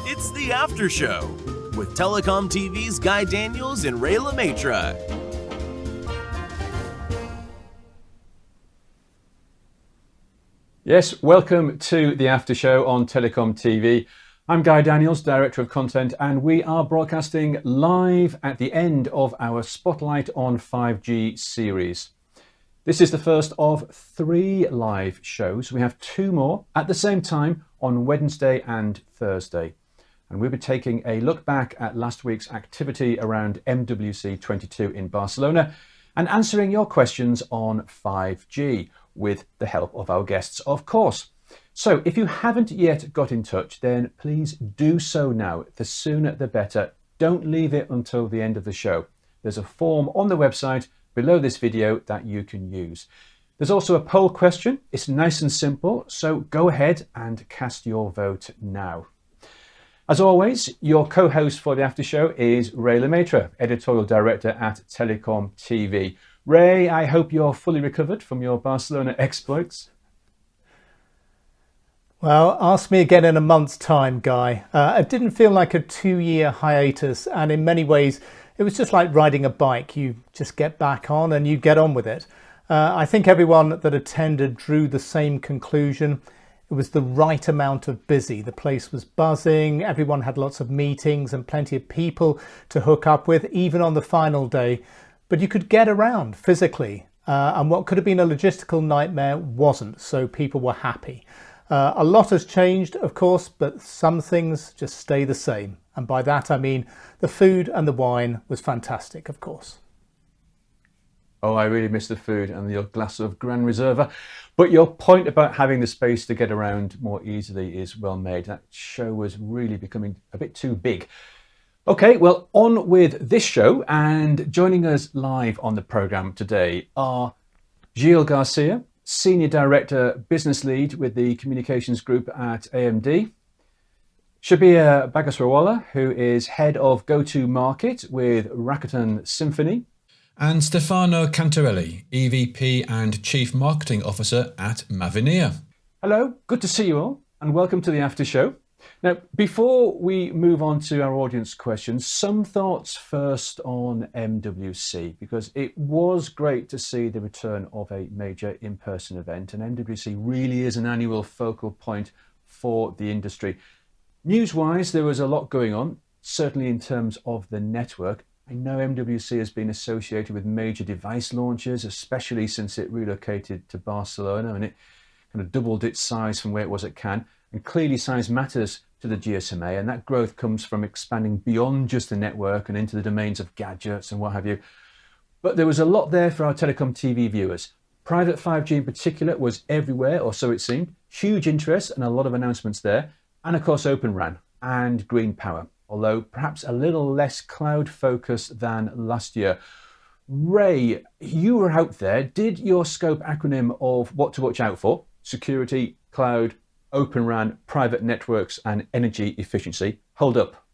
It's the After Show with TelecomTV's Guy Daniels and Ray Maistre. Yes, welcome to the After Show on TelecomTV. I'm Guy Daniels, Director of Content, and we are broadcasting live at the end of our Spotlight on 5G series. This is the first of 3 live shows. We have 2 more at the same time on Wednesday and Thursday. And we'll be taking a look back at last week's activity around MWC 22 in Barcelona and answering your questions on 5G with the help of our guests, of course. So if you haven't yet got in touch, then please do so now. The sooner the better. Don't leave it until the end of the show. There's a form on the website below this video that you can use. There's also a poll question. It's nice and simple, so go ahead and cast your vote now. As always, your co-host for the After Show is Ray Maistre, Editorial Director at TelecomTV. Ray, I hope you're fully recovered from your Barcelona exploits. Well, ask me again in a month's time, Guy. It didn't feel like a 2-year hiatus, and in many ways, it was just like riding a bike. You just get back on and you get on with it. I think everyone that attended drew the same conclusion. It was the right amount of busy. The place was buzzing. Everyone had lots of meetings and plenty of people to hook up with, even on the final day. But you could get around physically. And what could have been a logistical nightmare wasn't. So people were happy. A lot has changed, of course, but some things just stay the same. And by that, I mean the food and the wine was fantastic, of course. Oh, I really miss the food and your glass of Gran Reserva. But your point about having the space to get around more easily is well made. That show was really becoming a bit too big. Okay, well, on with this show, and joining us live on the programme today are Gilles Garcia, Senior Director, Business Lead with the Communications Group at AMD. Shabir Bagasrawala, who is Head of Go-to-Market with Rakuten Symphony. And Stefano Cantarelli, EVP and Chief Marketing Officer at Mavenir. Hello, good to see you all, and welcome to the After Show. Now, before we move on to our audience questions, some thoughts first on MWC, because it was great to see the return of a major in-person event, and MWC really is an annual focal point for the industry. News-wise, there was a lot going on, certainly in terms of the network. I know MWC has been associated with major device launches, especially since it relocated to Barcelona, and it kind of doubled its size from where it was at Cannes. And clearly size matters to the GSMA, and that growth comes from expanding beyond just the network and into the domains of gadgets and what have you. But there was a lot there for our TelecomTV viewers. Private 5G in particular was everywhere, or so it seemed. Huge interest and a lot of announcements there. And of course, OpenRAN and green power, although perhaps a little less cloud focused than last year. Ray, you were out there. Did your scope acronym of what to watch out for, security, cloud, OpenRAN, private networks and energy efficiency, hold up?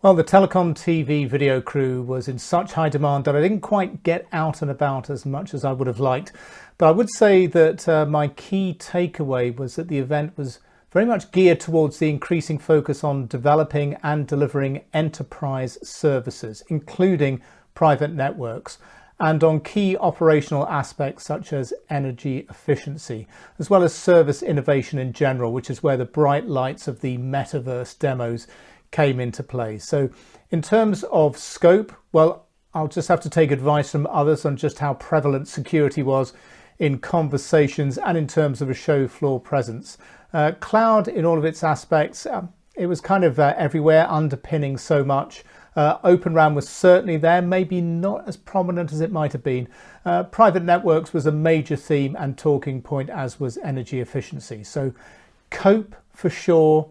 Well, the TelecomTV video crew was in such high demand that I didn't quite get out and about as much as I would have liked. But I would say that my key takeaway was that the event was very much geared towards the increasing focus on developing and delivering enterprise services, including private networks, and on key operational aspects such as energy efficiency, as well as service innovation in general, which is where the bright lights of the metaverse demos came into play. So in terms of scope, well, I'll just have to take advice from others on just how prevalent security was in conversations and in terms of a show floor presence. Cloud in all of its aspects, it was kind of everywhere, underpinning so much. OpenRAN was certainly there, maybe not as prominent as it might have been. Private networks was a major theme and talking point, as was energy efficiency. So cope for sure,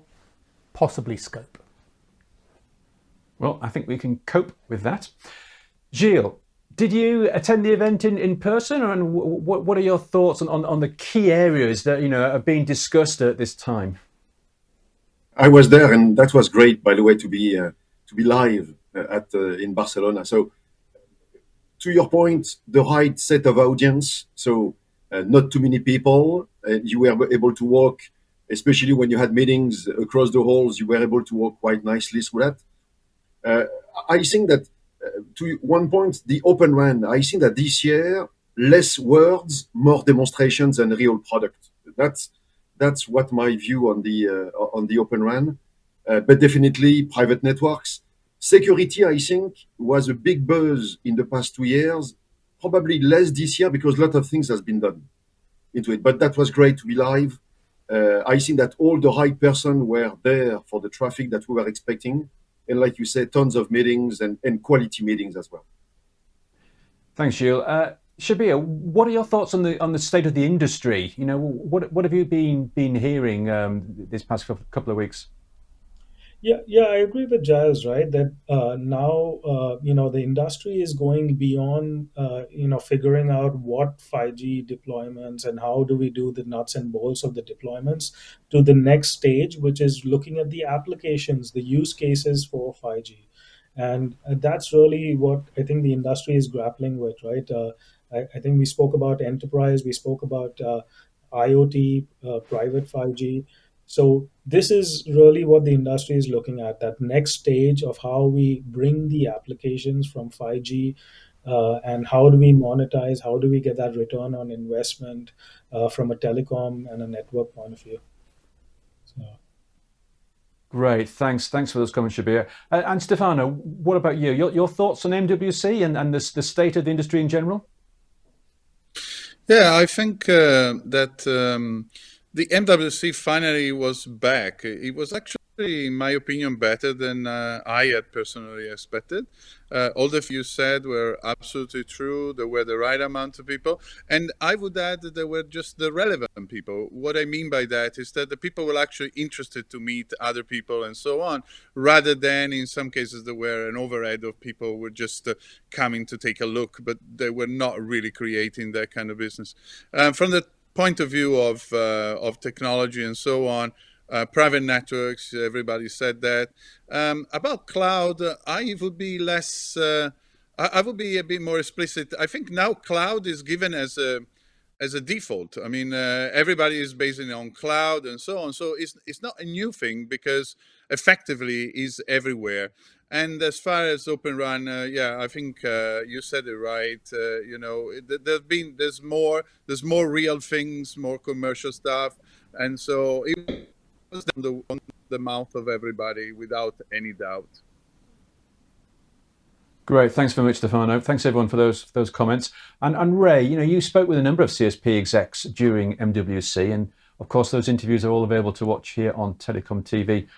possibly scope. Well, I think we can cope with that. Gilles, did you attend the event in person, and what are your thoughts on the key areas that are being discussed at this time? I was there, and that was great, by the way, to be live in Barcelona. So, to your point, the right set of audience. So, not too many people. You were able to walk especially when you had meetings across the halls, you were able to work quite nicely through that. I think that to one point, the OpenRAN, I think that this year, less words, more demonstrations and real product. That's what my view on the OpenRAN. But definitely private networks. Security, I think, was a big buzz in the past 2 years. Probably less this year because a lot of things has been done into it. But that was great to be live. I think that all the right person were there for the traffic that we were expecting. And like you said, tons of meetings and quality meetings as well. Thanks, Gilles. Shabir, what are your thoughts on the state of the industry? You know, what have you been hearing this past couple of weeks? Yeah, I agree with Giles, right? That now, the industry is going beyond, figuring out what 5G deployments and how do we do the nuts and bolts of the deployments to the next stage, which is looking at the applications, the use cases for 5G. And that's really what I think the industry is grappling with, right? I think we spoke about enterprise, we spoke about IoT, private 5G. So this is really what the industry is looking at, that next stage of how we bring the applications from 5G and how do we monetize, how do we get that return on investment from a telecom and a network point of view. So. Great, thanks for those comments, Shabir. And Stefano, what about you? Your thoughts on MWC and the state of the industry in general? Yeah, I think that the MWC finally was back. It was actually, in my opinion, better than I had personally expected. All the you said were absolutely true. There were the right amount of people. And I would add that there were just the relevant people. What I mean by that is that the people were actually interested to meet other people and so on, rather than in some cases there were an overhead of people who were just coming to take a look, but they were not really creating that kind of business. From the point of view of technology and so on, private networks, everybody said that. About cloud, I would be less, I would be a bit more explicit. I think now cloud is given as a default. I mean, everybody is basing it on cloud and so on. So it's not a new thing because effectively is everywhere. And as far as OpenRAN, I think you said it right. There's more real things, more commercial stuff, and so it was on the mouth of everybody without any doubt. Great, thanks very much, Stefano. Thanks everyone for those comments. And Ray, you spoke with a number of CSP execs during MWC, and of course those interviews are all available to watch here on TelecomTV.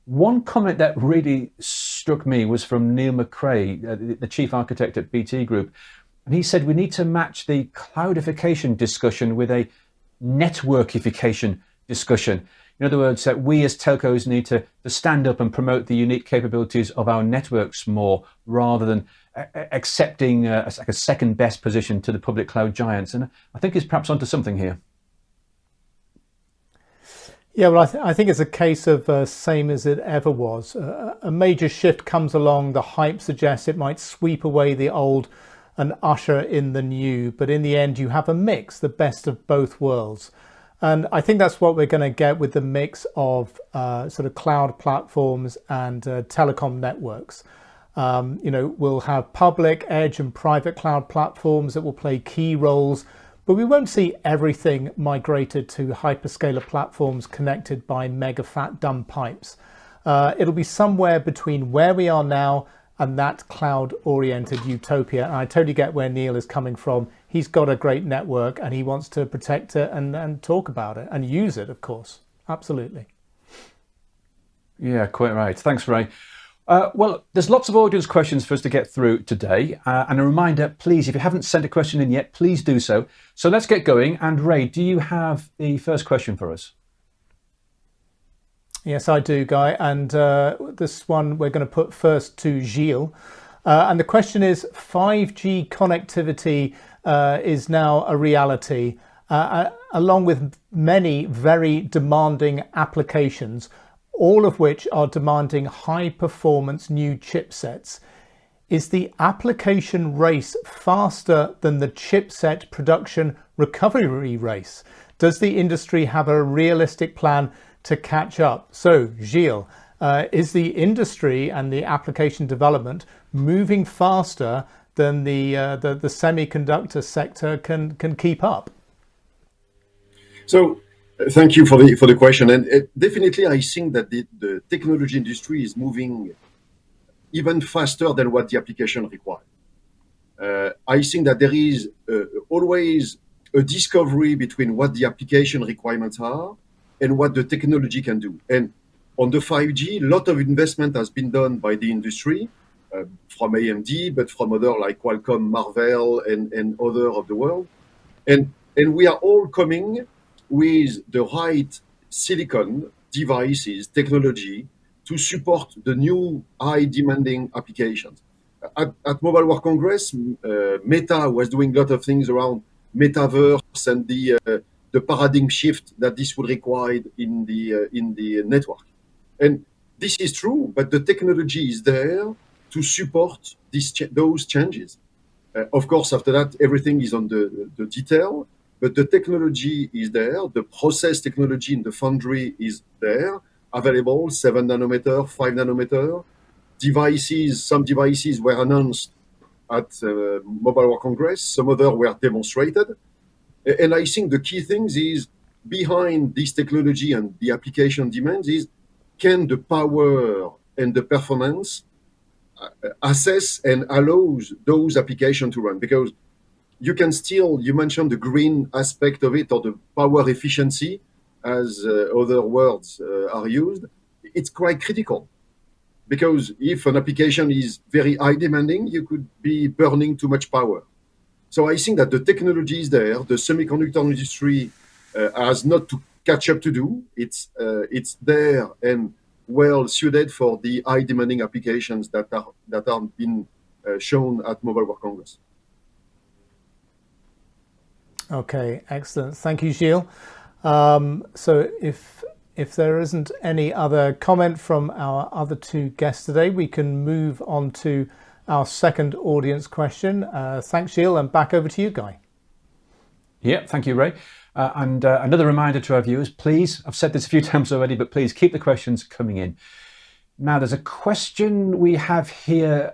One comment that really struck me was from Neil McRae, the chief architect at BT Group. And he said we need to match the cloudification discussion with a networkification discussion. In other words, that we as telcos need to stand up and promote the unique capabilities of our networks more, rather than accepting a second best position to the public cloud giants. And I think he's perhaps onto something here. Yeah, well, I think it's a case of same as it ever was. A major shift comes along. The hype suggests it might sweep away the old and usher in the new. But in the end, you have a mix, the best of both worlds. And I think that's what we're going to get with the mix of sort of cloud platforms and telecom networks. We'll have public, edge and private cloud platforms that will play key roles. But we won't see everything migrated to hyperscaler platforms connected by mega fat dumb pipes. It'll be somewhere between where we are now and that cloud-oriented utopia. And I totally get where Neil is coming from. He's got a great network and he wants to protect it and talk about it and use it, of course. Absolutely. Yeah, quite right. Thanks, Ray. Well, there's lots of audience questions for us to get through today. And a reminder, please, if you haven't sent a question in yet, please do so. So let's get going. And Ray, do you have the first question for us? Yes, I do, Guy. And this one we're going to put first to Gilles. And the question is, 5G connectivity is now a reality, along with many very demanding applications, all of which are demanding high performance new chipsets. Is the application race faster than the chipset production recovery race? Does the industry have a realistic plan to catch up? So, Gilles, is the industry and the application development moving faster than the semiconductor sector can keep up? So, thank you for the question, and definitely I think that the technology industry is moving even faster than what the application requires. I think that there is always a discovery between what the application requirements are and what the technology can do. And on the 5G, a lot of investment has been done by the industry, from AMD, but from other like Qualcomm, Marvell, and other of the world. And we are all coming with the right silicon devices, technology, to support the new high demanding applications. At Mobile World Congress, Meta was doing a lot of things around metaverse and the paradigm shift that this would require in the network. And this is true, but the technology is there to support those changes. Of course, after that, everything is on the detail, but the technology is there. The process technology in the foundry is there, available, 7 nanometer, 5 nanometer. Some devices were announced at Mobile World Congress, some other were demonstrated. And I think the key things is behind this technology and the application demands is, can the power and the performance assess and allows those applications to run? Because you mentioned the green aspect of it, or the power efficiency, as other words are used. It's quite critical, because if an application is very high demanding, you could be burning too much power. So I think that the technology is there. The semiconductor industry has not to catch up to do. It's there and well suited for the high demanding applications that are being shown at Mobile World Congress. Okay, excellent. Thank you, Gilles. So if there isn't any other comment from our other two guests today, we can move on to our second audience question. Thanks, Gilles, and back over to you, Guy. Yeah, thank you, Ray. And another reminder to our viewers, please, I've said this a few times already, but please keep the questions coming in. Now, there's a question we have here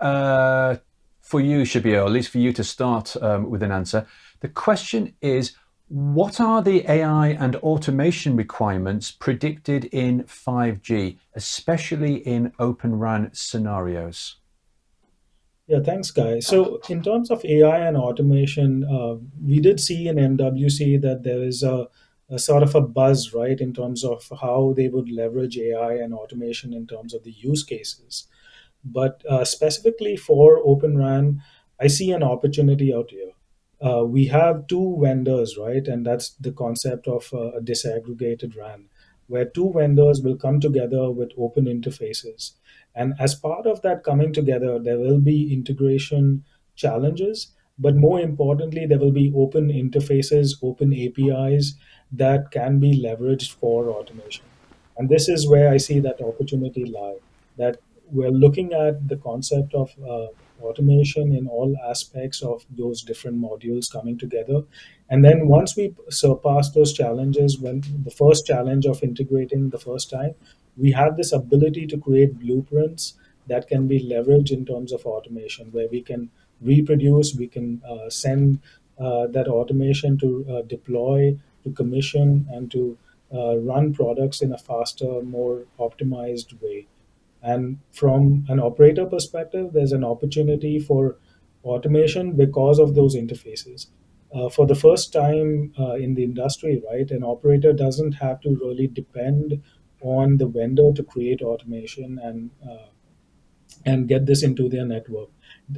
for you, Shabir, or at least for you to start with an answer. The question is, what are the AI and automation requirements predicted in 5G, especially in OpenRAN scenarios? Yeah, thanks, Guy. So in terms of AI and automation, we did see in MWC that there is a sort of a buzz, right, in terms of how they would leverage AI and automation in terms of the use cases. But specifically for OpenRAN, I see an opportunity out here. We have two vendors, right? And that's the concept of a disaggregated RAN, where two vendors will come together with open interfaces. And as part of that coming together, there will be integration challenges, but more importantly, there will be open interfaces, open APIs that can be leveraged for automation. And this is where I see that opportunity lie, that we're looking at the concept of automation in all aspects of those different modules coming together. And then once we surpass those challenges, when the first challenge of integrating the first time, we have this ability to create blueprints that can be leveraged in terms of automation, where we can reproduce, we can send that automation to deploy, to commission, and to run products in a faster, more optimized way. And from an operator perspective, there's an opportunity for automation because of those interfaces. For the first time in the industry, right, an operator doesn't have to really depend on the vendor to create automation and get this into their network.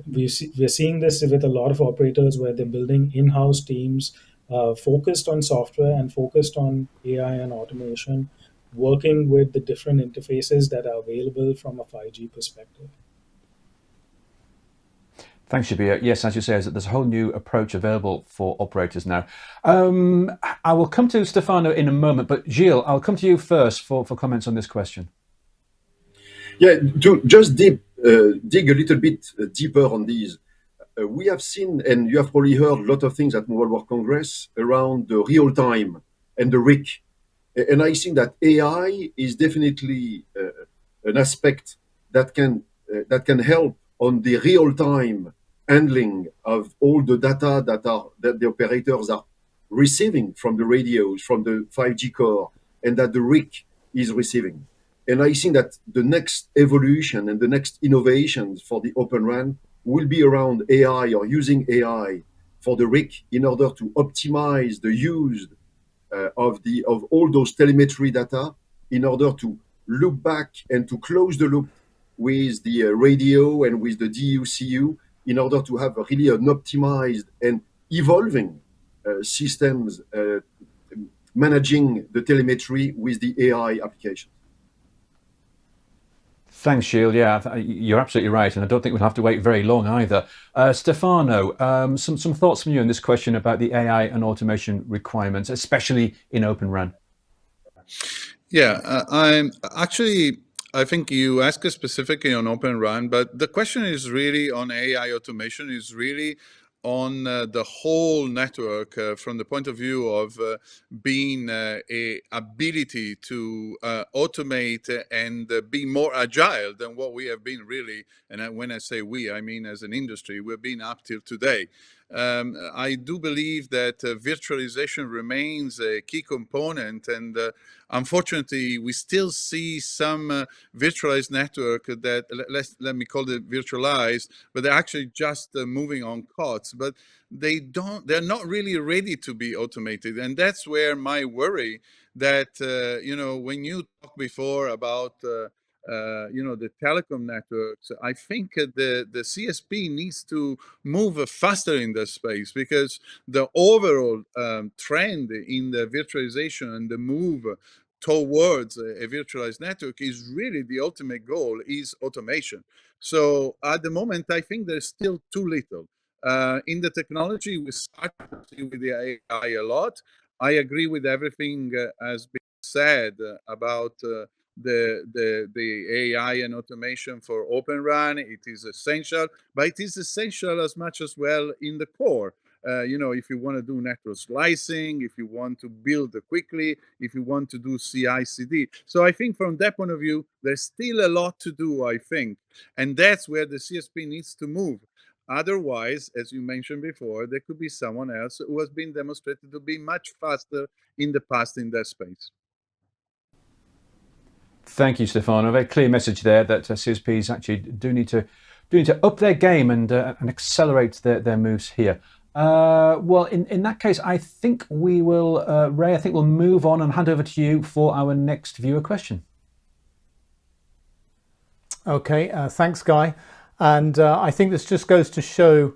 We're seeing this with a lot of operators where they're building in-house teams focused on software and focused on AI and automation, working with the different interfaces that are available from a 5G perspective. Thanks, Shabir. Yes, as you say, there's a whole new approach available for operators now. I will come to Stefano in a moment, but Gilles, I'll come to you first for comments on this question. Yeah, to just dig a little bit deeper on these. We have seen, and you have probably heard a lot of things at Mobile World Congress around the real-time and the RIC. And I think that AI is definitely an aspect that can help on the real-time handling of all the data that the operators are receiving from the radios, from the 5G core, and that the RIC is receiving. And I think that the next evolution and the next innovations for the Open RAN will be around AI or using AI for the RIC in order to optimize the use of all those telemetry data in order to look back and to close the loop with the radio and with the DUCU in order to have really an optimized and evolving systems managing the telemetry with the AI application. Thanks, Gilles. Yeah, you're absolutely right, and I don't think we'll have to wait very long either. Stefano, some thoughts from you on this question about the AI and automation requirements, especially in Open RAN. Yeah, I think you asked specifically on Open RAN, but the question is really on AI automation, is really on the whole network from the point of view of being a ability to automate and be more agile than what we have been really. And when I say we, I mean as an industry, we've been up till today. I do believe that virtualization remains a key component, and unfortunately, we still see some virtualized network that, let me call it virtualized, but they're actually just moving on COTS, but they're not really ready to be automated. And that's where my worry that, when you talked before about the telecom networks, I think the CSP needs to move faster in that space, because the overall trend in the virtualization and the move towards a virtualized network is really the ultimate goal is automation. So at the moment, I think there's still too little. In the technology, we start to see with the AI a lot. I agree with everything has been said about the AI and automation for Open RAN. It is essential, but it is essential as much as well in the core. If you want to do network slicing, if you want to build quickly, if you want to do CI/CD. So I think from that point of view, there's still a lot to do, I think. And that's where the CSP needs to move. Otherwise, as you mentioned before, there could be someone else who has been demonstrated to be much faster in the past in that space. Thank you, Stefano. A very clear message there that CSPs actually do need to up their game and accelerate their moves here. Well, in that case, I think we will, Ray, I think we'll move on and hand over to you for our next viewer question. Okay, thanks, Guy. And I think this just goes to show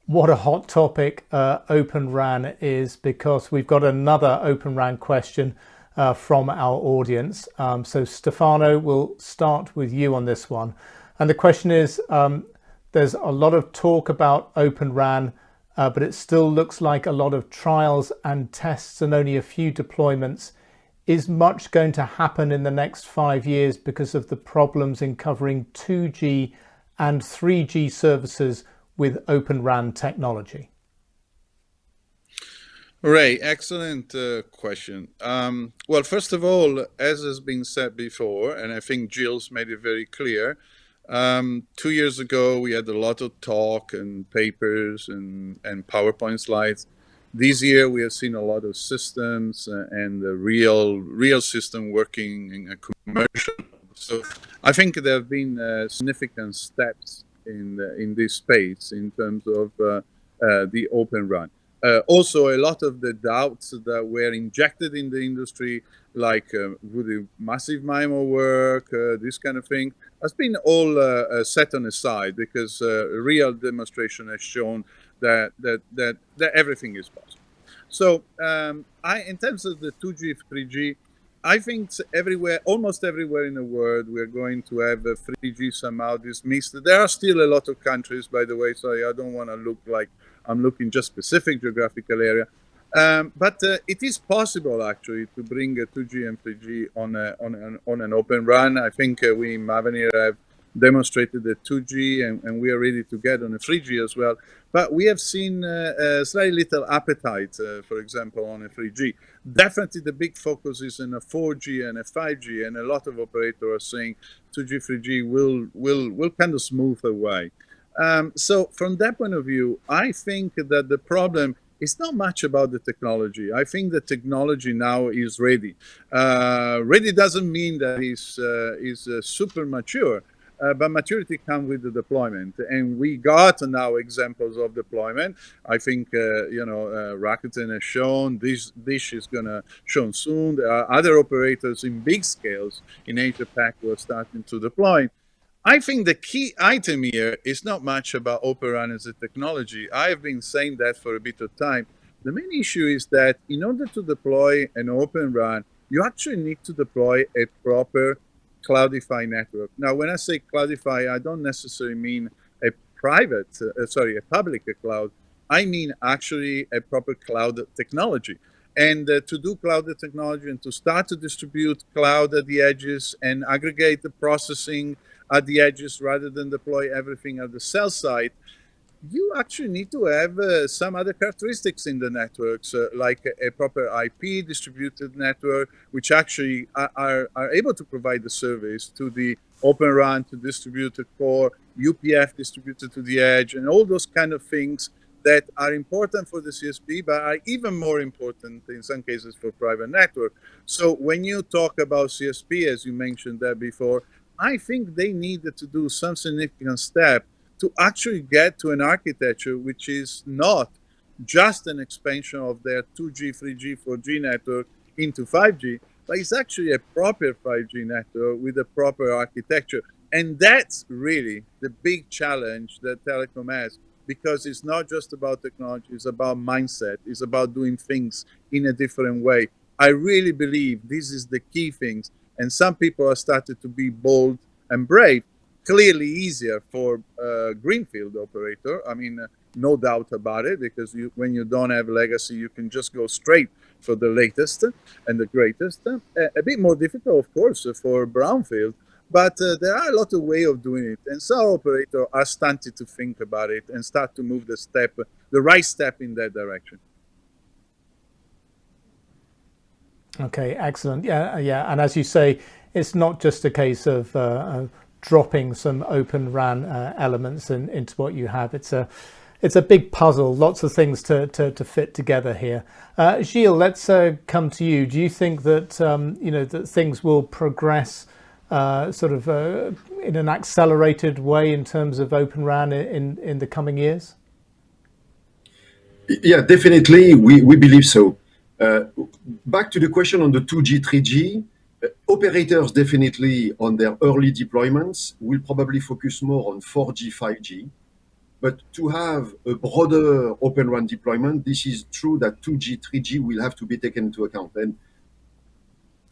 what a hot topic Open RAN is, because we've got another Open RAN question from our audience. So Stefano, we'll start with you on this one. And the question is, there's a lot of talk about Open RAN, but it still looks like a lot of trials and tests and only a few deployments. Is much going to happen in the next 5 years because of the problems in covering 2G and 3G services with Open RAN technology? Ray, excellent question. Well, first of all, as has been said before, and I think Gilles made it very clear, 2 years ago, we had a lot of talk and papers and PowerPoint slides. This year, we have seen a lot of systems and the real system working in a commercial. So I think there have been significant steps in this space in terms of the Open RAN. Also, a lot of the doubts that were injected in the industry, like would the massive MIMO work, this kind of thing, has been all set on the side, because real demonstration has shown that everything is possible. So in terms of the 2G, 3G, I think everywhere, almost everywhere in the world, we're going to have 3G somehow dismissed. There are still a lot of countries, by the way, so I don't want to look like I'm looking just specific geographical area. But it is possible, actually, to bring 2G and 3G on an Open RAN. I think we in Mavenir have demonstrated the 2G, and we are ready to get on a 3G as well. But we have seen slightly little appetite, for example, on a 3G. Definitely the big focus is in a 4G and a 5G, and a lot of operators are saying 2G, 3G will kind of smooth away. So from that point of view, I think that the problem is not much about the technology. I think the technology now is ready. Ready doesn't mean that it's super mature. But maturity comes with the deployment, and we got now examples of deployment. I think Rakuten has shown this. Dish is gonna show soon. There are other operators in big scales in Asia Pac who are starting to deploy. I think the key item here is not much about OpenRAN as a technology. I have been saying that for a bit of time. The main issue is that in order to deploy an OpenRAN, you actually need to deploy a proper cloudify network. Now, when I say cloudify, I don't necessarily mean a public cloud. I mean actually a proper cloud technology. And to do cloud technology and to start to distribute cloud at the edges and aggregate the processing at the edges rather than deploy everything at the cell site, you actually need to have some other characteristics in the networks, like a proper IP distributed network, which actually are able to provide the service to the OpenRAN, to distributed core, UPF distributed to the edge, and all those kind of things that are important for the CSP, but are even more important in some cases for private network. So when you talk about CSP, as you mentioned that before, I think they needed to do some significant step to actually get to an architecture which is not just an expansion of their 2G, 3G, 4G network into 5G, but it's actually a proper 5G network with a proper architecture. And that's really the big challenge that telecom has, because it's not just about technology, it's about mindset, it's about doing things in a different way. I really believe this is the key things. And some people are started to be bold and brave. Clearly easier for a greenfield operator. I mean, no doubt about it, because when you don't have legacy, you can just go straight for the latest and the greatest. A bit more difficult, of course, for brownfield, but there are a lot of ways of doing it. And some operators are starting to think about it and start to move the right step in that direction. Okay, excellent. Yeah. And as you say, it's not just a case of dropping some OpenRAN elements into what you have. It's a big puzzle, lots of things to fit together here. Gilles, let's come to you. Do you think that that things will progress in an accelerated way in terms of OpenRAN in the coming years? Yeah, definitely. We believe so. Back to the question on the 2G, 3G, operators definitely on their early deployments will probably focus more on 4G, 5G. But to have a broader OpenRAN deployment, this is true that 2G, 3G will have to be taken into account.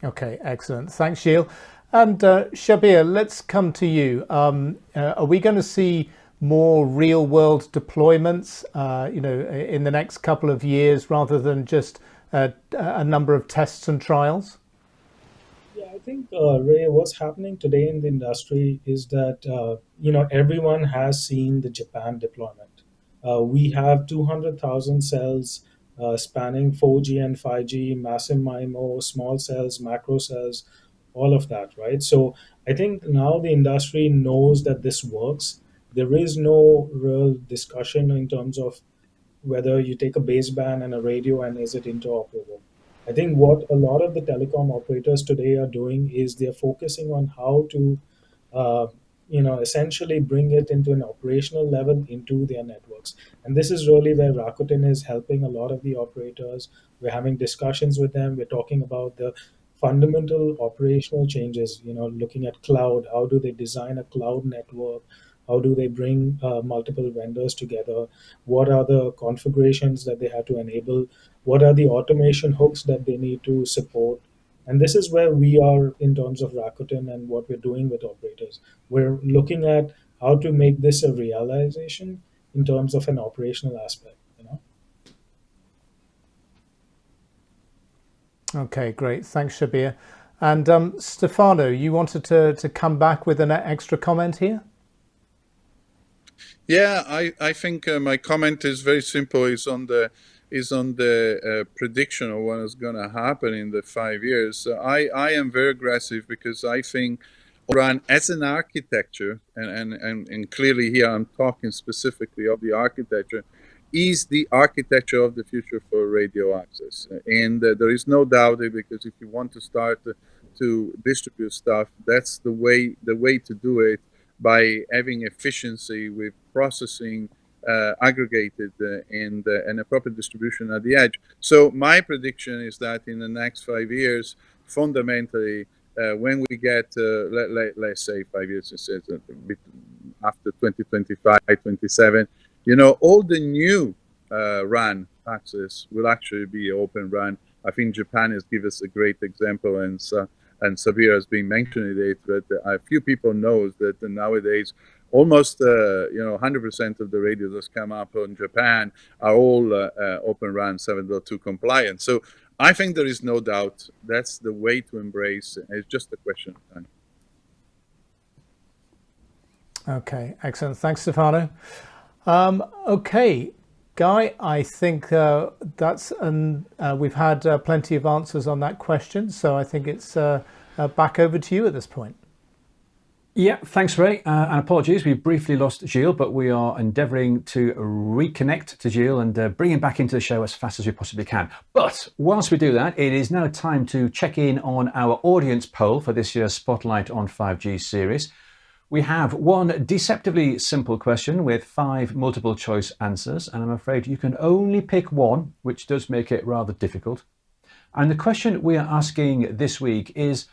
Okay, excellent. Thanks, Gilles. And Shabir, let's come to you. Are we going to see more real-world deployments, in the next couple of years, rather than just a number of tests and trials? Yeah, I think, Ray, what's happening today in the industry is that, everyone has seen the Japan deployment. We have 200,000 cells spanning 4G and 5G, massive MIMO, small cells, macro cells, all of that, right? So I think now the industry knows that this works. There is no real discussion in terms of whether you take a baseband and a radio and is it interoperable. I think what a lot of the telecom operators today are doing is they're focusing on how to, essentially bring it into an operational level into their networks. And this is really where Rakuten is helping a lot of the operators. We're having discussions with them. We're talking about the fundamental operational changes, looking at cloud. How do they design a cloud network? How do they bring multiple vendors together? What are the configurations that they have to enable? What are the automation hooks that they need to support? And this is where we are in terms of Rakuten and what we're doing with operators. We're looking at how to make this a realization in terms of an operational aspect. Okay, great. Thanks, Shabir. And Stefano, you wanted to come back with an extra comment here? Yeah, I think my comment is very simple. Is on the prediction of what is going to happen in the 5 years. I am very aggressive because I think OpenRAN as an architecture, and clearly here I'm talking specifically of the architecture, is the architecture of the future for radio access. And there is no doubt it, because if you want to start to distribute stuff, that's the way to do it, by having efficiency with processing aggregated and a proper distribution at the edge. So my prediction is that in the next 5 years, fundamentally, when we get, let's say 5 years, after 2025, 27, all the new RAN access will actually be open RAN. I think Japan has given us a great example, and Sabir has been mentioning it, but a few people knows that nowadays almost 100% of the radios that come up in Japan are all OpenRAN 7.2 compliant. So I think there is no doubt that's the way to embrace. It's just a question of time. Okay, excellent. Thanks, Stefano. Okay, Guy, I think we've had plenty of answers on that question, so I think it's back over to you at this point. Yeah, thanks, Ray. And apologies, we briefly lost Gilles, but we are endeavouring to reconnect to Gilles and bring him back into the show as fast as we possibly can. But whilst we do that, it is now time to check in on our audience poll for this year's Spotlight on 5G series. We have one deceptively simple question with 5 multiple choice answers, and I'm afraid you can only pick one, which does make it rather difficult. And the question we are asking this week is,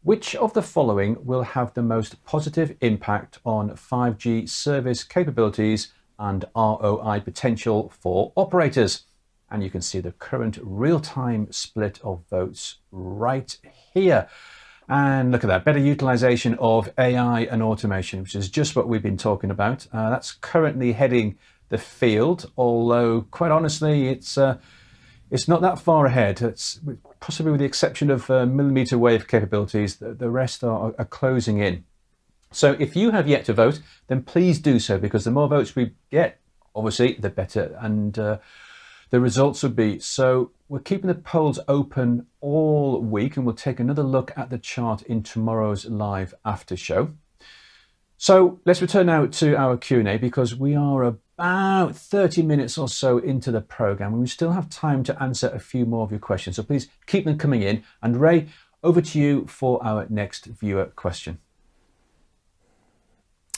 which of the following will have the most positive impact on 5G service capabilities and ROI potential for operators? And you can see the current real-time split of votes right here. And look at that, better utilization of AI and automation, which is just what we've been talking about. That's currently heading the field, although quite honestly, it's not that far ahead. It's possibly with the exception of millimeter wave capabilities, the rest are closing in. So if you have yet to vote, then please do so, because the more votes we get, obviously, the better. And the results would be. So we're keeping the polls open all week, and we'll take another look at the chart in tomorrow's live after show. So let's return now to our Q&A, because we are about 30 minutes or so into the program, and we still have time to answer a few more of your questions. So please keep them coming in. And Ray, over to you for our next viewer question.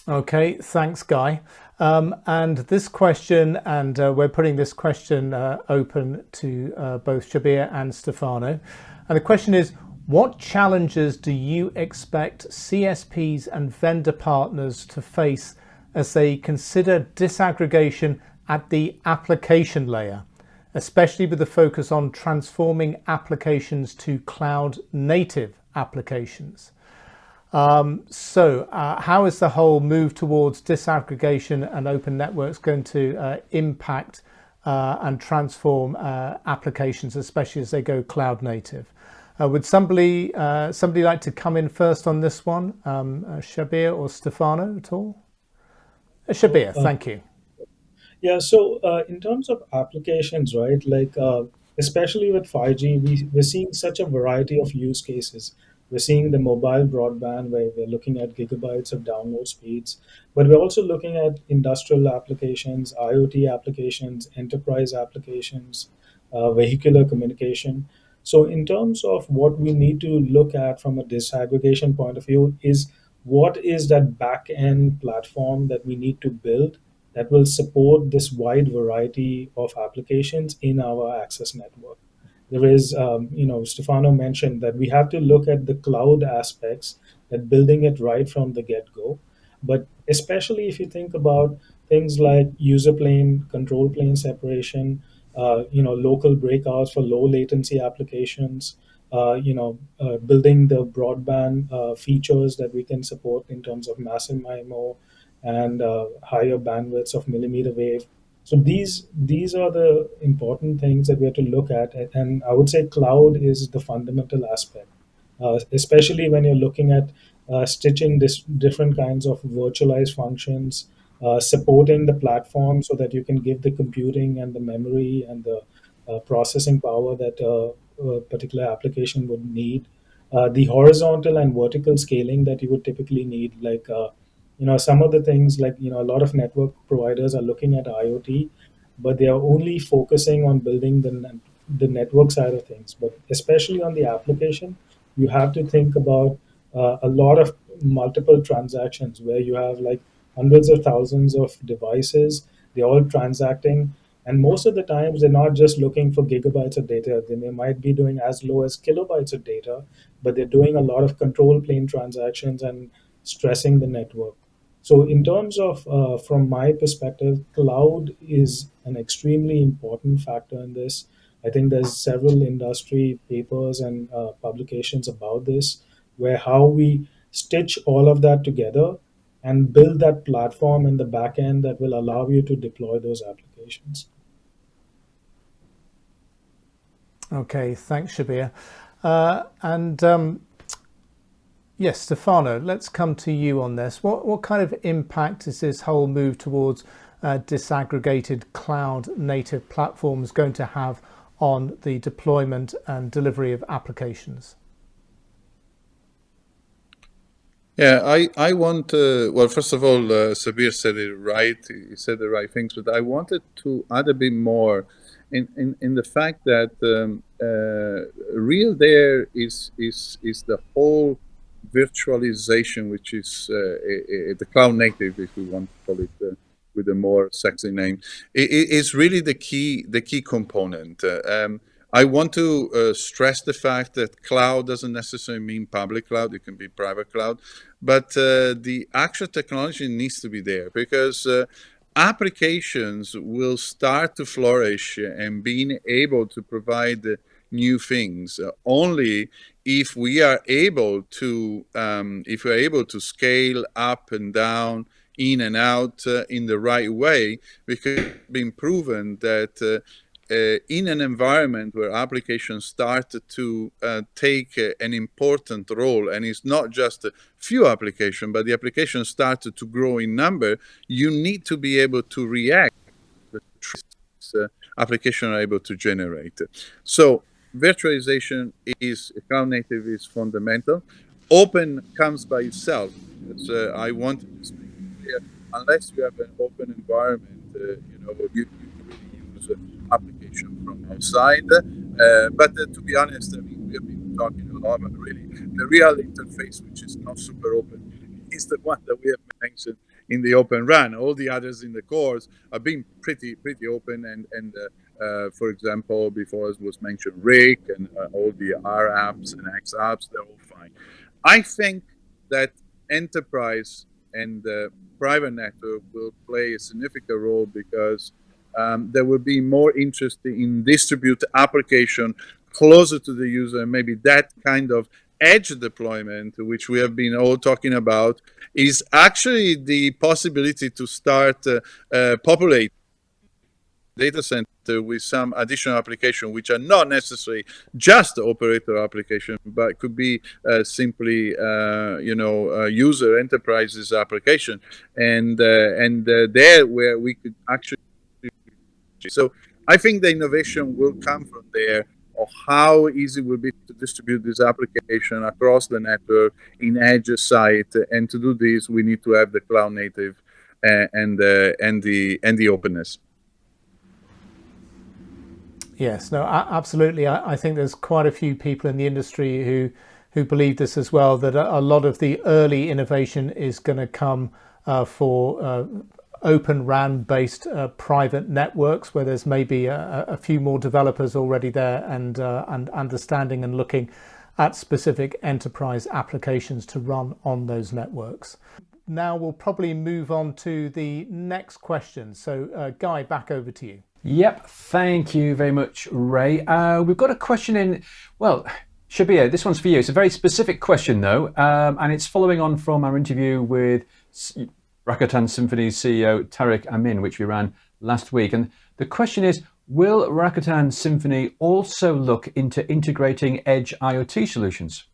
Okay, thanks, Guy. And this question, and we're putting this question open to both Shabir and Stefano. And the question is, what challenges do you expect CSPs and vendor partners to face as they consider disaggregation at the application layer, especially with the focus on transforming applications to cloud native applications? So how is the whole move towards disaggregation and open networks going to impact and transform applications, especially as they go cloud native? Would somebody like to come in first on this one? Shabir or Stefano at all? Shabir, thank you. Yeah, so in terms of applications, right, like especially with 5G, we're seeing such a variety of use cases. We're seeing the mobile broadband where we're looking at gigabytes of download speeds, but we're also looking at industrial applications, IoT applications, enterprise applications, vehicular communication. So in terms of what we need to look at from a disaggregation point of view is what is that back end platform that we need to build that will support this wide variety of applications in our access network. There is, Stefano mentioned that we have to look at the cloud aspects, that building it right from the get-go. But especially if you think about things like user plane, control plane separation, local breakouts for low latency applications, building the broadband features that we can support in terms of massive MIMO and higher bandwidths of millimeter wave. So these are the important things that we have to look at, and I would say cloud is the fundamental aspect. especially when you're looking at stitching different kinds of virtualized functions, supporting the platform so that you can give the computing and the memory and the processing power that a particular application would need. The horizontal and vertical scaling that you would typically need, like some of the things, like a lot of network providers are looking at IoT, but they are only focusing on building the network side of things. But especially on the application, you have to think about a lot of multiple transactions where you have like hundreds of thousands of devices, they're all transacting. And most of the times, they're not just looking for gigabytes of data. They might be doing as low as kilobytes of data, but they're doing a lot of control plane transactions and stressing the network. So, in terms of, from my perspective, cloud is an extremely important factor in this. I think there's several industry papers and publications about this, where how we stitch all of that together and build that platform in the back end that will allow you to deploy those applications. Okay, thanks, Shabir. Yes, Stefano, let's come to you on this. What kind of impact is this whole move towards disaggregated cloud native platforms going to have on the deployment and delivery of applications? Yeah, I want, well, first of all, Sabir said it right. He said the right things, but I wanted to add a bit more in the fact that real there is the whole virtualization, which is the cloud native, if we want to call it with a more sexy name, is really the key component. I want to stress the fact that cloud doesn't necessarily mean public cloud. It can be private cloud, but the actual technology needs to be there, because applications will start to flourish and being able to provide new things only if we are able to scale up and down, in and out in the right way, because it's been proven that in an environment where applications start to take an important role, and it's not just a few applications, but the applications start to grow in number, you need to be able to react to the application are able to generate. So virtualization is cloud native is fundamental. Open comes by itself. I want to speak clear. Unless you have an open environment, you really use application from outside. But to be honest, I mean, we have been talking a lot, but really the real interface, which is not super open, is the one that we have mentioned in the OpenRAN. All the others in the cores are being pretty open, and for example, before it was mentioned RIC and all the R apps and X apps, they're all fine. I think that enterprise and private network will play a significant role, because there will be more interest in distribute application closer to the user. Maybe that kind of edge deployment, which we have been all talking about, is actually the possibility to start populate data center with some additional application, which are not necessarily just operator application, but could be simply user enterprises application, and there where we could actually. So I think the innovation will come from there, of how easy it will be to distribute this application across the network in edge site, and to do this we need to have the cloud native and the openness. Yes, no, absolutely. I think there's quite a few people in the industry who believe this as well, that a lot of the early innovation is going to come for OpenRAN based private networks, where there's maybe a few more developers already there and understanding and looking at specific enterprise applications to run on those networks. Now we'll probably move on to the next question. So Guy, back over to you. Yep, thank you very much, Ray. We've got a question in, well, Shabir, this one's for you. It's a very specific question, though, and it's following on from our interview with Rakuten Symphony's CEO, Tariq Amin, which we ran last week. And the question is, will Rakuten Symphony also look into integrating edge IoT solutions?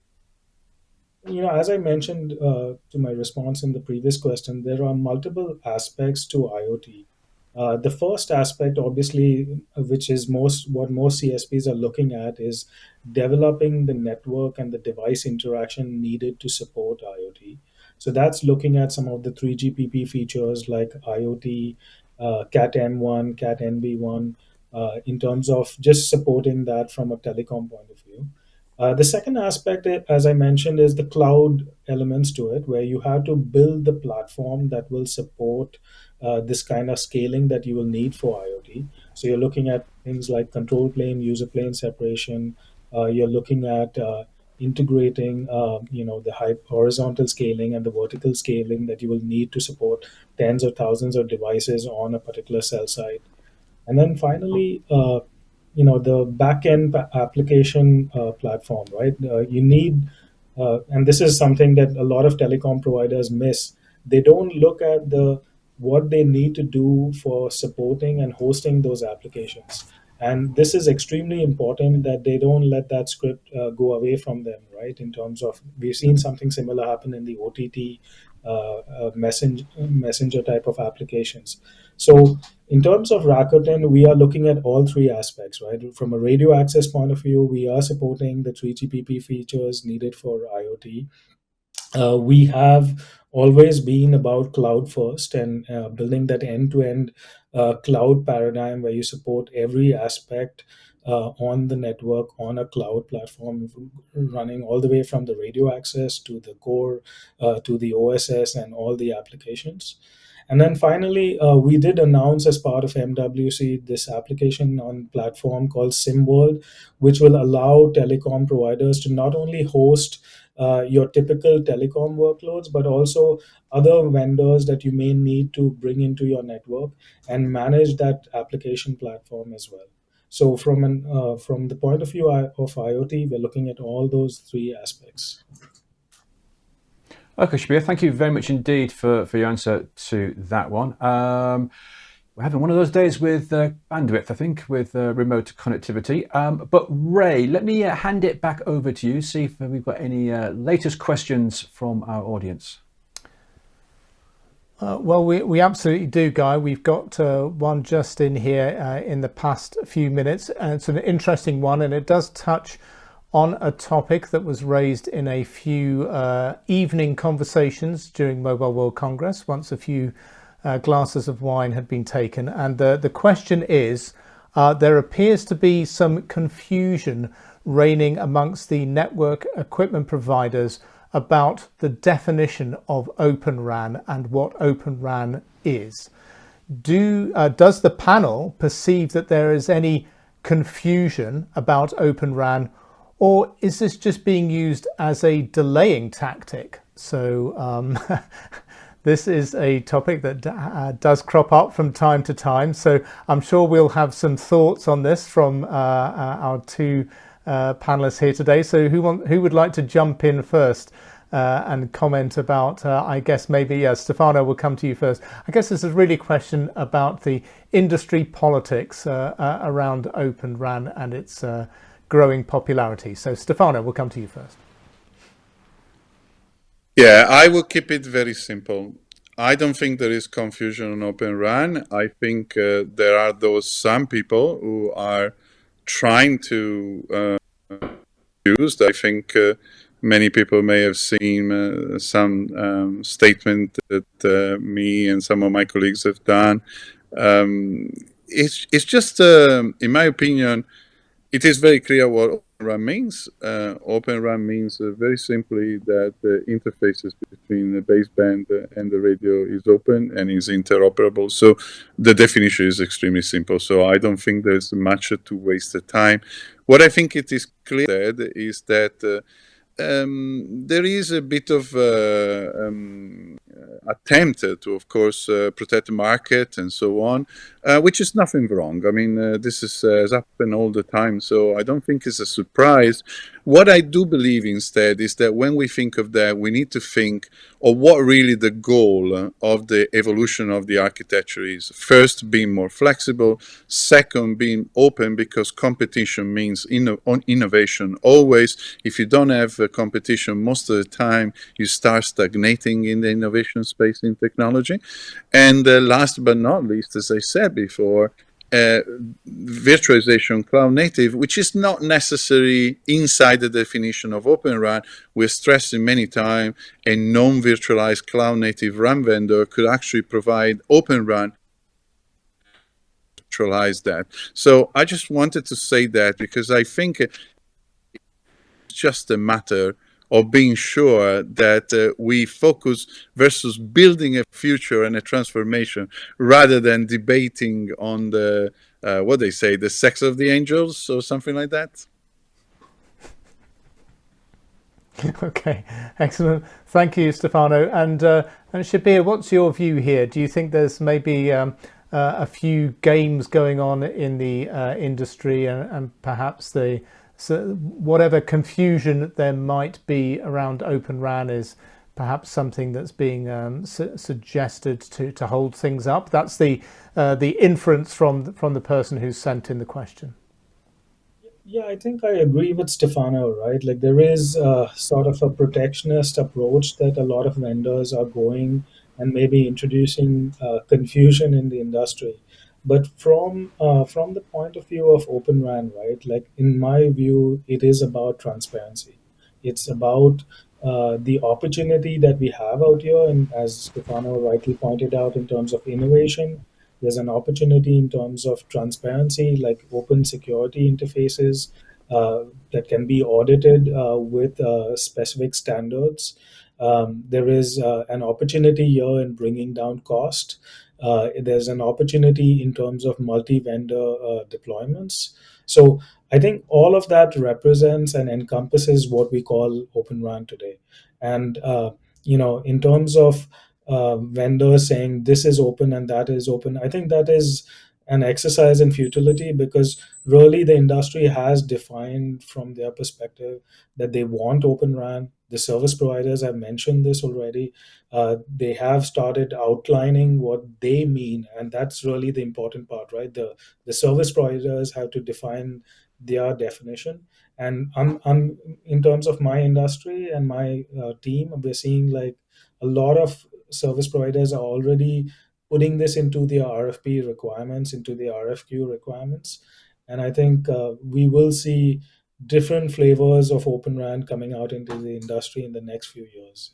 as I mentioned to my response in the previous question, there are multiple aspects to IoT. The first aspect, obviously, which is what most CSPs are looking at, is developing the network and the device interaction needed to support IoT. So that's looking at some of the 3GPP features like IoT, Cat M1, Cat NB1, in terms of just supporting that from a telecom point of view. The second aspect, as I mentioned, is the cloud elements to it, where you have to build the platform that will support this kind of scaling that you will need for IoT. So you're looking at things like control plane, user plane separation. You're looking at integrating, the horizontal scaling and the vertical scaling that you will need to support tens or thousands of devices on a particular cell site. And then finally, the back-end application platform, right? You need, and this is something that a lot of telecom providers miss. They don't look at what they need to do for supporting and hosting those applications. And this is extremely important that they don't let that script go away from them, right? In terms of, we've seen something similar happen in the OTT messenger type of applications. So in terms of Rakuten, we are looking at all three aspects, right? From a radio access point of view, we are supporting the 3GPP features needed for IoT. We have always been about cloud first and building that end-to-end cloud paradigm where you support every aspect on the network on a cloud platform, running all the way from the radio access to the core to the OSS and all the applications. And then finally, we did announce as part of MWC this application on platform called SimWorld, which will allow telecom providers to not only host your typical telecom workloads, but also other vendors that you may need to bring into your network and manage that application platform as well. So from the point of view of IoT, we're looking at all those three aspects. Okay, Shabir, thank you very much indeed for your answer to that one. We're having one of those days with bandwidth, I think, with remote connectivity. But Ray, let me hand it back over to you, see if we've got any latest questions from our audience. Well, we absolutely do, Guy. We've got one just in here in the past few minutes, and it's an interesting one, and it does touch on a topic that was raised in a few evening conversations during Mobile World Congress, once a few glasses of wine had been taken. And the question is, there appears to be some confusion reigning amongst the network equipment providers about the definition of OpenRAN and what OpenRAN is. Does the panel perceive that there is any confusion about OpenRAN, or is this just being used as a delaying tactic? So this is a topic that does crop up from time to time. So I'm sure we'll have some thoughts on this from our two panelists here today. So who would like to jump in first and comment about, I guess maybe, Stefano, will come to you first. I guess this is really a question about the industry politics around OpenRAN and its growing popularity. So Stefano, we'll come to you first. Yeah, I will keep it very simple. I don't think there is confusion on OpenRAN. I think there are some people who are trying to use. I think many people may have seen some statement that me and some of my colleagues have done. It's just, in my opinion, it is very clear what OpenRAN means. OpenRAN means very simply that the interfaces between the baseband and the radio is open and is interoperable. So the definition is extremely simple. So I don't think there's much to waste the time. What I think it is clear is that there is a bit of attempt to, of course, protect the market and so on, which is nothing wrong. I mean, this has happened all the time, so I don't think it's a surprise. What I do believe instead is that when we think of that, we need to think of what really the goal of the evolution of the architecture is. First, being more flexible. Second, being open, because competition means innovation always. If you don't have competition, most of the time you start stagnating in the innovation space in technology. And last but not least, as I said before, virtualization cloud native, which is not necessarily inside the definition of OpenRAN. We're stressing many times a non-virtualized cloud native RAN vendor could actually provide OpenRAN, virtualize that. So I just wanted to say that because I think it's just a matter of being sure that we focus versus building a future and a transformation rather than debating on the, what they say, the sex of the angels or something like that. Okay, excellent. Thank you, Stefano. And Shabir, what's your view here? Do you think there's maybe a few games going on in the industry and perhaps whatever confusion there might be around OpenRAN is perhaps something that's being suggested to hold things up? That's the inference from the person who's sent in the question. Yeah, I think I agree with Stefano, right? Like there is sort of a protectionist approach that a lot of vendors are going and maybe introducing confusion in the industry. But from the point of view of OpenRAN, right? Like in my view, it is about transparency. It's about the opportunity that we have out here, and as Stefano rightly pointed out, in terms of innovation, there's an opportunity in terms of transparency, like open security interfaces that can be audited with specific standards. There is an opportunity here in bringing down cost. There's an opportunity in terms of multi-vendor deployments. So I think all of that represents and encompasses what we call OpenRAN today. And in terms of vendors saying this is open and that is open, I think that is an exercise in futility, because really the industry has defined from their perspective that they want OpenRAN. The service providers have mentioned this already. They have started outlining what they mean, and that's really the important part, right? The service providers have to define their definition. And I'm in terms of my industry and my team, we're seeing like a lot of service providers are already putting this into their RFP requirements, into the RFQ requirements. And I think we will see different flavors of OpenRAN coming out into the industry in the next few years.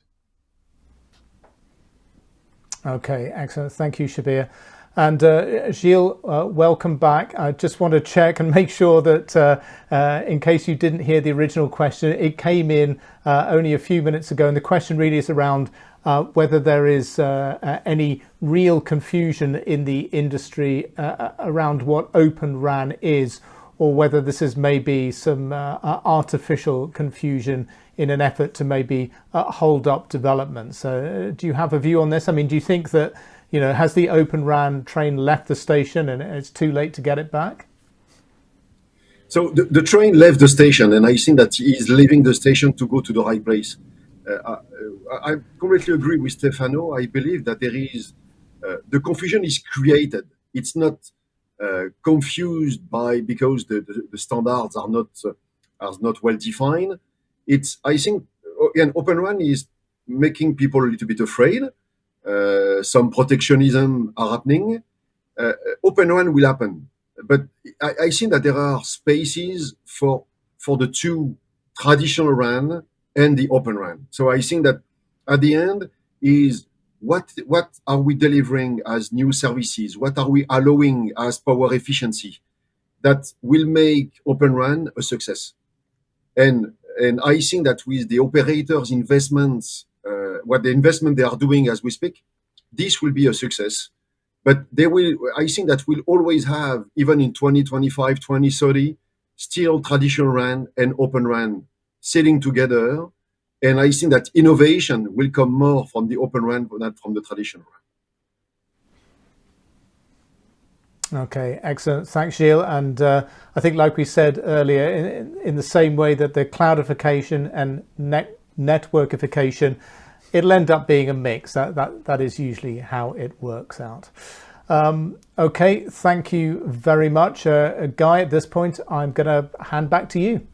Okay, excellent. Thank you, Shabir. And Gilles, welcome back. I just want to check and make sure that in case you didn't hear the original question, it came in only a few minutes ago. And the question really is around whether there is any real confusion in the industry around what OpenRAN is, or whether this is maybe some artificial confusion in an effort to maybe hold up development. So do you have a view on this? I mean, do you think that, has the OpenRAN train left the station and it's too late to get it back? So the train left the station, and I think that he is leaving the station to go to the right place. I completely agree with Stefano. I believe that there is the confusion is created. It's not confused because the standards are not well defined. I think again, OpenRAN is making people a little bit afraid. Some protectionism are happening. OpenRAN will happen, but I think that there are spaces for the two traditional RAN and the OpenRAN. So I think that at the end is what are we delivering as new services? What are we allowing as power efficiency that will make OpenRAN a success? And I think that with the operators' investments, what the investment they are doing as we speak, this will be a success. But I think that we'll always have, even in 2025, 2030, still traditional RAN and OpenRAN sitting together. And I think that innovation will come more from the OpenRAN than from the traditional Okay, excellent. Thanks, Gilles. And I think, like we said earlier, in the same way that the cloudification and networkification, it'll end up being a mix. That is usually how it works out. Okay, thank you very much. Guy, at this point, I'm going to hand back to you.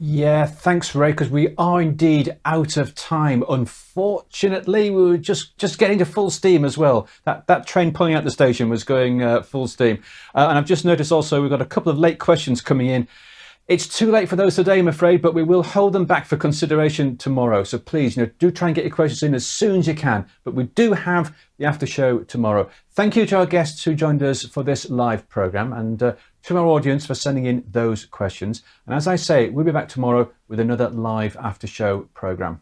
Yeah, thanks, Ray, because we are indeed out of time. Unfortunately, we were just getting to full steam as well. That train pulling out the station was going full steam. And I've just noticed also we've got a couple of late questions coming in. It's too late for those today, I'm afraid, but we will hold them back for consideration tomorrow. So please, do try and get your questions in as soon as you can. But we do have the after show tomorrow. Thank you to our guests who joined us for this live programme, and to our audience for sending in those questions. And as I say, we'll be back tomorrow with another live after show programme.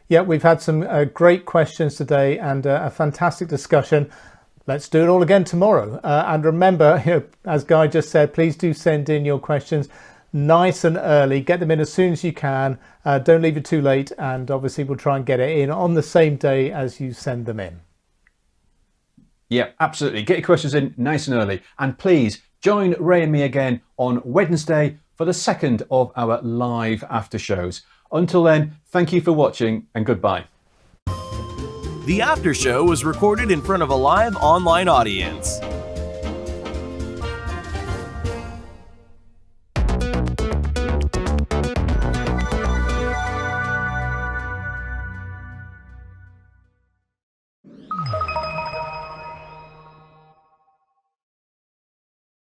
Yeah, we've had some great questions today and a fantastic discussion. Let's do it all again tomorrow. And remember, as Guy just said, please do send in your questions nice and early. Get them in as soon as you can. Don't leave it too late. And obviously, we'll try and get it in on the same day as you send them in. Yeah, absolutely. Get your questions in nice and early. And please join Ray and me again on Wednesday for the second of our live after shows. Until then, thank you for watching and goodbye. The after show was recorded in front of a live online audience.